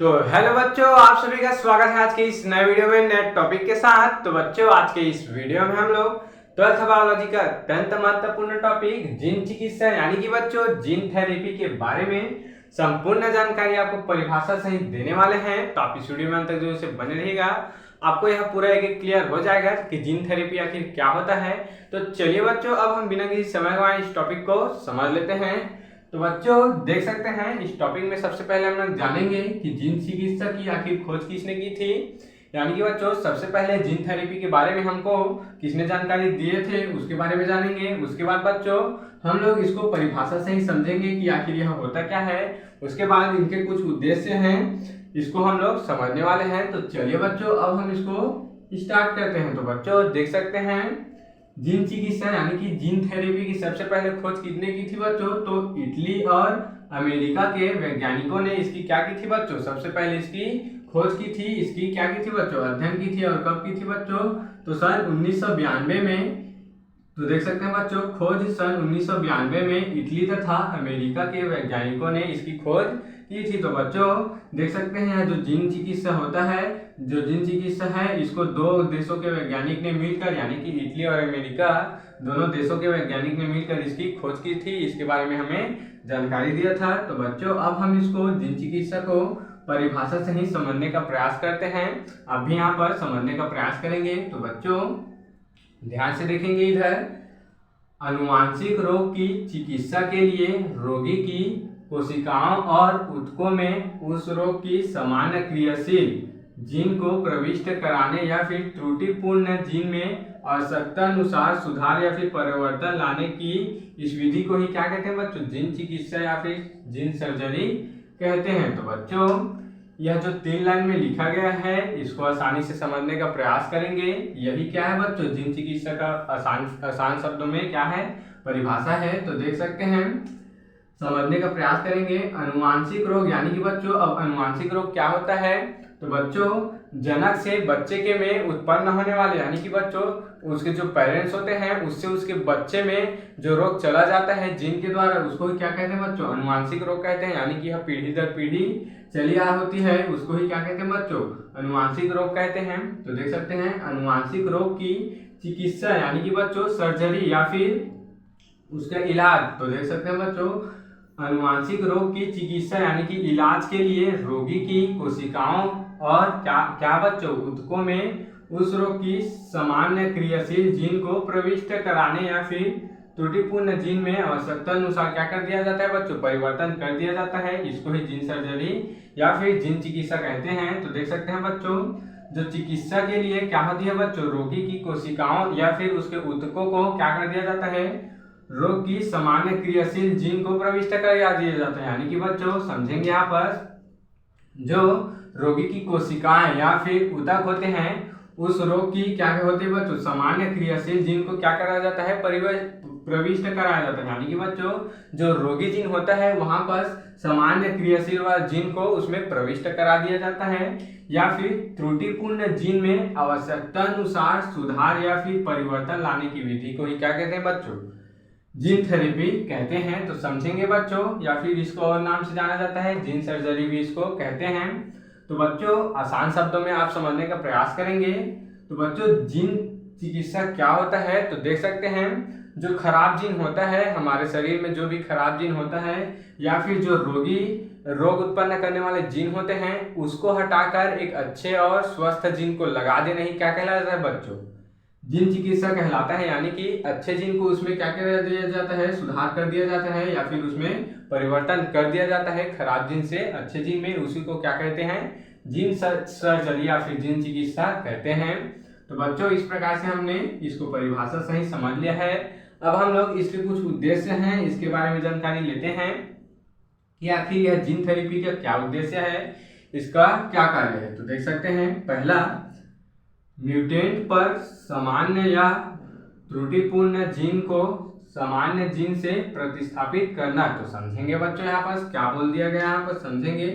तो हेलो बच्चों, आप सभी का स्वागत है आज के इस नए वीडियो में नए टॉपिक के साथ। तो बच्चों, आज के इस वीडियो में हम लोग 12th बायोलॉजी का अत्यंत महत्वपूर्ण टॉपिक जीन चिकित्सा यानी कि बच्चों जीन थेरेपी के बारे में संपूर्ण जानकारी आपको परिभाषा सहित देने वाले हैं। तो आप इस वीडियो में अंत तक जो से बने रहेगा, आपको यह पूरा एक क्लियर हो जाएगा कि जीन थेरेपी आखिर क्या होता है। तो चलिए बच्चों, अब हम बिना किसी समय गवाए इस टॉपिक को समझ लेते हैं। तो बच्चों देख सकते हैं, इस टॉपिक में सबसे पहले हम लोग जानेंगे कि जीन चिकित्सा की आखिर खोज किसने की थी। यानी कि बच्चों सबसे पहले जीन थेरेपी के बारे में हमको किसने जानकारी दिए थे उसके बारे में जानेंगे। उसके बाद बच्चों हम लोग इसको परिभाषा से ही समझेंगे कि आखिर यह होता क्या है। उसके बाद इनके कुछ उद्देश्य हैं, इसको हम लोग समझने वाले हैं। तो चलिए बच्चों, अब हम इसको स्टार्ट करते हैं। तो बच्चों देख सकते हैं, जीन चिकित्सा यानी कि जीन थेरेपी की सबसे पहले खोज किसने की थी बच्चों? तो इटली और अमेरिका के वैज्ञानिकों ने इसकी क्या की थी बच्चों? सबसे पहले इसकी खोज की थी। इसकी क्या की थी बच्चों? अध्ययन की थी। और कब की थी बच्चों? तो सन 1992 में। तो देख सकते हैं बच्चों, खोज सन 1992 में इटली तथा अमेरिका के वैज्ञानिकों ने इसकी खोज की थी। तो बच्चों देख सकते हैं, जो जीन चिकित्सा होता है, जो जीन चिकित्सा है, इसको दो देशों के वैज्ञानिक ने मिलकर यानी कि इटली और अमेरिका दोनों देशों के वैज्ञानिक ने मिलकर इसकी खोज की थी। इसके बारे में हमें जानकारी दिया था। तो बच्चों अब हम इसको जीन चिकित्सा को परिभाषा से ही समझने का प्रयास करते हैं। अब भी यहाँ पर समझने का प्रयास करेंगे। तो बच्चों ध्यान से देखेंगे, इधर अनुवांशिक रोग की चिकित्सा के लिए रोगी की कोशिकाओं और ऊतकों में उस रोग की सामान्य क्रियाशील जीन को प्रविष्ट कराने या फिर त्रुटिपूर्ण जीन में आवश्यकता अनुसार सुधार या फिर परिवर्तन लाने की इस विधि को ही क्या कहते हैं बच्चों? जीन चिकित्सा या फिर जीन सर्जरी कहते हैं। तो बच्चों यह जो 3 लाइन में लिखा गया है, इसको आसानी से समझने का प्रयास करेंगे। यही क्या है बच्चों? जीन चिकित्सा का आसान शब्दों में क्या है? परिभाषा है। तो देख सकते हैं, समझने का प्रयास करेंगे। अनुवांशिक रोग यानी कि बच्चों, अब अनुवांशिक रोग क्या होता है? तो बच्चों जनक से बच्चे के में उत्पन्न होने वाले यानी कि बच्चों उसके जो पेरेंट्स होते हैं उससे उसके बच्चे में जो रोग चला जाता है जीन के द्वारा, उसको क्या कहते हैं बच्चों? अनुवांशिक रोग कहते हैं। यानी कि यह पीढ़ी दर पीढ़ी चली आ होती है, उसको ही क्या कहते हैं बच्चों? अनुवांशिक रोग कहते हैं। तो देख सकते हैं, अनुवांशिक रोग की चिकित्सा यानी कि बच्चों सर्जरी या फिर उसका इलाज। तो देख सकते हैं बच्चों, अनुवांशिक रोग की चिकित्सा यानी कि इलाज के लिए रोगी की कोशिकाओं और क्या बच्चों ऊतकों में उस रोग की सामान्य क्रियाशील जीन को प्रविष्ट कराने या फिर त्रुटिपूर्ण जीन में आवश्यकता अनुसार क्या कर दिया जाता है बच्चों? परिवर्तन कर दिया जाता है। इसको ही जीन सर्जरी या फिर जीन चिकित्सा कहते हैं। तो देख सकते हैं बच्चों, जो चिकित्सा के लिए क्या होती है बच्चों? रोगी की कोशिकाओं या फिर उसके ऊतकों को क्या कर दिया जाता है? रोग की सामान्य क्रियाशील जीन को प्रविष्ट कर दिया जाता है। यानी कि बच्चों समझेंगे यहाँ पर, जो रोगी की कोशिकाएं या फिर ऊतक होते हैं, उस रोग की क्या होती है बच्चों? सामान्य क्रियाशील जीन को क्या कराया जाता है? प्रविष्ट कराया जाता है। यानी कि बच्चों जो रोगी जीन होता है वहां पर सामान्य क्रियाशील वाला जीन को उसमें प्रविष्ट करा दिया जाता है, या फिर त्रुटिपूर्ण जीन में आवश्यकता अनुसार सुधार या फिर परिवर्तन लाने की विधि को ही क्या कहते हैं बच्चों? जीन थेरेपी कहते हैं। तो समझेंगे बच्चों, या फिर इसको और नाम से जाना जाता है जीन सर्जरी भी इसको कहते हैं। तो बच्चों आसान शब्दों में आप समझने का प्रयास करेंगे। तो बच्चों जीन चिकित्सा क्या होता है? तो देख सकते हैं, जो खराब जीन होता है हमारे शरीर में, जो भी खराब जीन होता है या फिर जो रोग उत्पन्न करने वाले जीन होते हैं, उसको हटाकर एक अच्छे और स्वस्थ जीन को लगा देना ही क्या कहलाता है बच्चों? जीन चिकित्सा कहलाता है। यानी कि अच्छे जीन को उसमें क्या कर दिया जाता है? सुधार कर दिया जाता है या फिर उसमें परिवर्तन कर दिया जाता है खराब जीन से अच्छे जीन में। उसी को क्या कहते हैं? जीन सर्जरी या फिर जीन चिकित्सा कहते हैं। तो बच्चों इस प्रकार से हमने इसको परिभाषा सही समझ लिया है। अब हम लोग इसके कुछ उद्देश्य हैं, इसके बारे में जानकारी लेते हैं कि आखिर यह जीन थेरेपी का क्या उद्देश्य है, इसका क्या कार्य है। तो देख सकते हैं, पहला म्यूटेंट पर सामान्य या त्रुटिपूर्ण जीन को सामान्य जीन से प्रतिस्थापित करना। तो समझेंगे बच्चों, यहाँ पर क्या बोल दिया गया, यहाँ पर समझेंगे।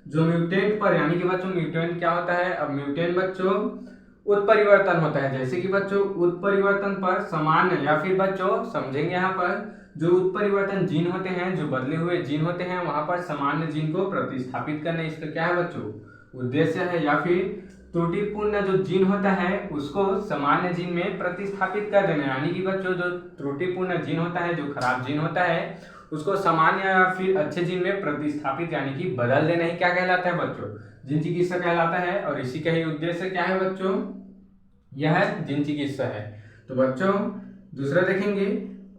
जो म्यूटेंट पर यानी कि बच्चों म्यूटेंट क्या होता है? अब म्यूटेंट बच्चों उत्परिवर्तन होता है। जैसे कि बच्चों उत्परिवर्तन पर सामान्य या फिर बच्चों समझेंगे यहाँ पर, जो उत्परिवर्तन जीन होते हैं, जो बदले हुए जीन होते हैं, वहां पर सामान्य जीन को प्रतिस्थापित करना इसका क्या है बच्चों, उद्देश्य है। या फिर त्रुटिपूर्ण जो जीन होता है उसको सामान्य जीन में प्रतिस्थापित कर देना, यानी कि बच्चों जो त्रुटिपूर्ण जीन होता है, जो खराब जीन होता है, उसको सामान्य या फिर अच्छे जीन में प्रतिस्थापित यानी कि बदल देना ही क्या कहलाता है बच्चों, जीन चिकित्सा कहलाता है। और इसी का ही उद्देश्य क्या है बच्चों, यह जीन चिकित्सा है। तो बच्चों दूसरा देखेंगे,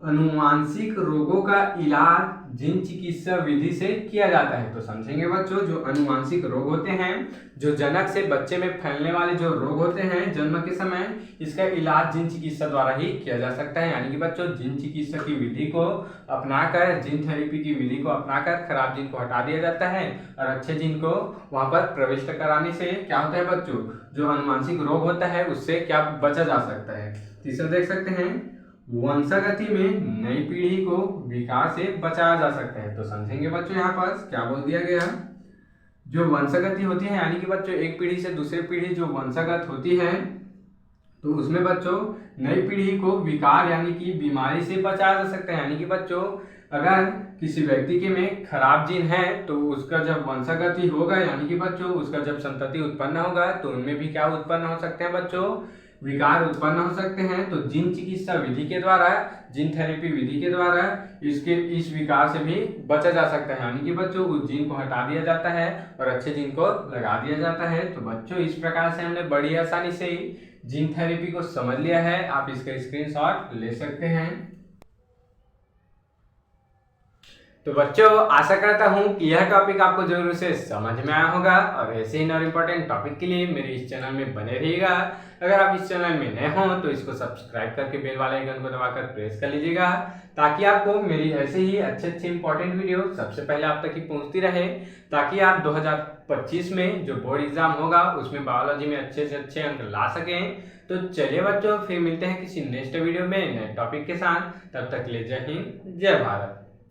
अनुवांशिक रोगों का इलाज जीन चिकित्सा विधि से किया जाता है। तो समझेंगे बच्चों, जो अनुवांशिक रोग होते हैं, जो जनक से बच्चे में फैलने वाले जो रोग होते हैं जन्म के समय, इसका इलाज जीन चिकित्सा द्वारा ही किया जा सकता है। यानी कि बच्चों जीन चिकित्सा की विधि को अपनाकर, जीन थेरेपी की विधि को अपनाकर खराब जीन को हटा दिया जाता है और अच्छे जीन को वहां पर प्रविष्ट कराने से क्या होता है बच्चों, जो अनुवांशिक रोग होता है उससे क्या बचा जा सकता है। तीसरा देख सकते हैं, वंशागति में नई पीढ़ी को विकास से बचाया जा सकता है। तो समझेंगे बच्चों यहाँ पर क्या बोल दिया गया, जो वंशागति होती है यानी कि बच्चों एक पीढ़ी से दूसरी पीढ़ी जो वंशागत होती है, तो उसमें बच्चों नई पीढ़ी को विकार यानी कि बीमारी से बचाया जा सकता है। यानी कि बच्चों अगर किसी व्यक्ति के में खराब जीन है तो उसका जब वंशागति होगा, यानी कि बच्चों उसका जब संतति उत्पन्न होगा तो उनमें भी क्या उत्पन्न हो सकते हैं बच्चों, विकार उत्पन्न हो सकते हैं। तो जीन चिकित्सा विधि के द्वारा, जीन थेरेपी विधि के द्वारा इस विकार से भी बचा जा सकता है। यानी कि बच्चों उस जीन को हटा दिया जाता है और अच्छे जीन को लगा दिया जाता है। तो बच्चों इस प्रकार से हमने बड़ी आसानी से जीन थेरेपी को समझ लिया है। आप इसका स्क्रीनशॉट ले सकते हैं। तो बच्चों आशा करता हूँ कि यह टॉपिक आपको जरूर से समझ में आया होगा और ऐसे ही और इम्पोर्टेंट टॉपिक के लिए मेरे इस चैनल में बने रहिएगा। अगर आप इस चैनल में नए हों तो इसको सब्सक्राइब करके बेल वाले आइकन को दबाकर प्रेस कर लीजिएगा, ताकि आपको मेरी ऐसे ही अच्छे इंपॉर्टेंट वीडियो सबसे पहले आप तक ही पहुँचती रहे, ताकि आप 2025 में जो बोर्ड एग्जाम होगा उसमें बायोलॉजी में अच्छे से अच्छे अंक ला सकें। तो चलिए बच्चों फिर मिलते हैं किसी नेक्स्ट वीडियो में नए टॉपिक के साथ। तब तक ले जय हिंद, जय भारत।